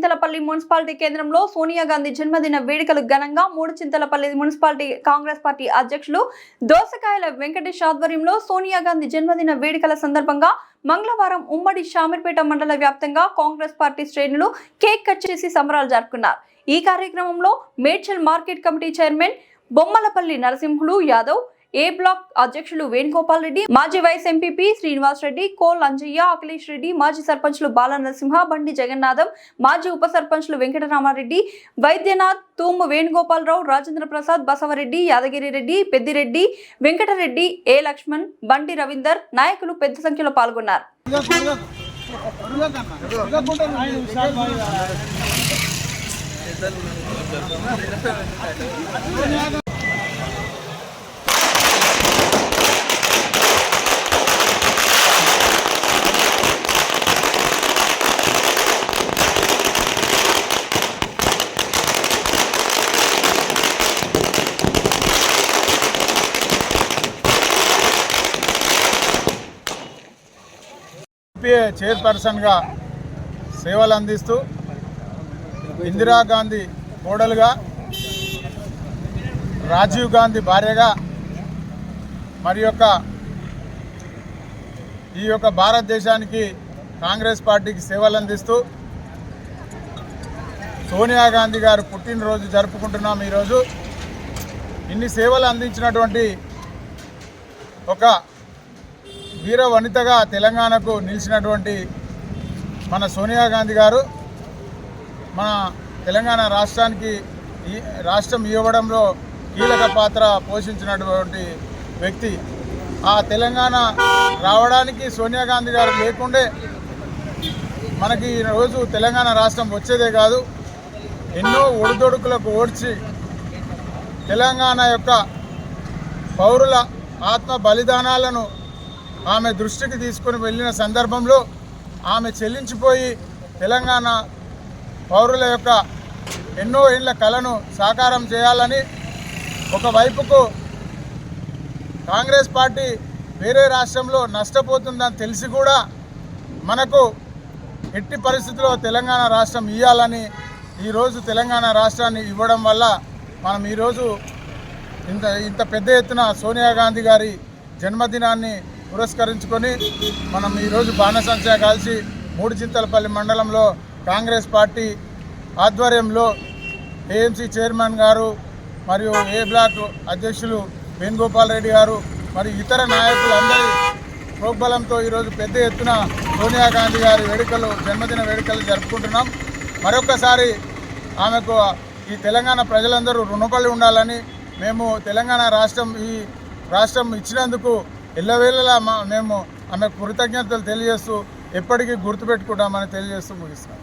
Muduchintalapalli municipality కేంద్రంలో సోనియా గాంధీ జన్మదిన వేడుకలు ఘనంగా మూడుచింతలపల్లి మున్సిపాలిటీ కాంగ్రెస్ పార్టీ అధ్యక్షులు దోసకాయల వెంకటేష్ ఆధ్వర్యంలో సోనియా గాంధీ జన్మదిన వేడుకల సందర్భంగా మంగళవారం ఉమ్మడి షామీర్పేట మండల వ్యాప్తంగా కాంగ్రెస్ పార్టీ శ్రేణులు కేక్ కట్ చేసి సంబరాలు జరుపుకున్నారు। ఈ కార్యక్రమంలో Medchal market committee chairman Bommalapalli Narasimhulu Yadav, A block అధ్యక్షులు వేణుగోపాల్ రెడ్డి, మాజీ వైస్ ఎంపీపీ శ్రీనివాస్ రెడ్డి, కోల్ అంజయ్య, అఖిలేష్ రెడ్డి, మాజీ సర్పంచ్లు బాల నరసింహ, బండి జగన్నాథం, మాజీ ఉప సర్పంచ్లు వెంకటరామారెడ్డి, వైద్యనాథ్, తూము వేణుగోపాలరావు, రాజేంద్ర ప్రసాద్, బసవరెడ్డి, యాదగిరి రెడ్డి, పెద్దిరెడ్డి, వెంకటరెడ్డి, ఏ లక్ష్మణ్, బండి రవీందర్ నాయకులు పెద్ద సంఖ్యలో పాల్గొన్నారు। చైర్పర్సన్గా సేవలు అందిస్తూ ఇందిరాగాంధీ కోడలుగా, రాజీవ్ గాంధీ భార్యగా మరి ఈ యొక్క భారతదేశానికి కాంగ్రెస్ పార్టీకి సేవలు అందిస్తూ సోనియా గాంధీ గారు పుట్టినరోజు జరుపుకుంటున్నాం। ఈరోజు ఇన్ని సేవలు అందించినటువంటి ఒక వీర వనితగా తెలంగాణకు నిలిచినటువంటి మన సోనియా గాంధీ గారు మన తెలంగాణ రాష్ట్రం ఇవ్వడంలో కీలక పాత్ర పోషించినటువంటి వ్యక్తి। ఆ తెలంగాణ రావడానికి సోనియా గాంధీ గారు లేకుండే మనకి ఈరోజు తెలంగాణ రాష్ట్రం వచ్చేదే కాదు, ఎన్నో ఒడిదొడుకులకు ఓడ్చి తెలంగాణ యొక్క పౌరుల ఆత్మ బలిదానాలను ఆమె దృష్టికి తీసుకొని వెళ్ళిన సందర్భంలో ఆమె చెల్లించిపోయి తెలంగాణ పౌరుల యొక్క ఎన్నో ఏళ్ల కలను సాకారం చేయాలని ఒకవైపుకు కాంగ్రెస్ పార్టీ వేరే రాష్ట్రంలో నష్టపోతుందని తెలిసి కూడా మనకు ఎట్టి పరిస్థితుల్లో తెలంగాణ రాష్ట్రం ఇవ్వాలని ఈరోజు తెలంగాణ రాష్ట్రాన్ని ఇవ్వడం వల్ల మనం ఈరోజు ఇంత పెద్ద ఎత్తున సోనియా గాంధీ గారి జన్మదినాన్ని పురస్కరించుకొని మనం ఈరోజు బాణసంచా కాల్చి మూడుచింతలపల్లి మండలంలో కాంగ్రెస్ పార్టీ ఆధ్వర్యంలో ఏఎంసీ చైర్మన్ గారు మరియు ఏ బ్లాక్ అధ్యక్షులు వేణుగోపాల్ రెడ్డి గారు మరియు ఇతర నాయకులందరి ప్రోద్బలంతో ఈరోజు పెద్ద ఎత్తున సోనియా గాంధీ గారి జన్మదిన వేడుకలు జరుపుకుంటున్నాం। మరొకసారి ఆమెకు ఈ తెలంగాణ ప్రజలందరూ రుణపడి ఉండాలని మేము తెలంగాణ రాష్ట్రం ఇచ్చినందుకు ఎల్లవేళలా మేము ఆమె కృతజ్ఞతలు తెలియజేస్తూ ఎప్పటికీ గుర్తుపెట్టుకుంటామని తెలియజేస్తూ ముగిస్తున్నాం।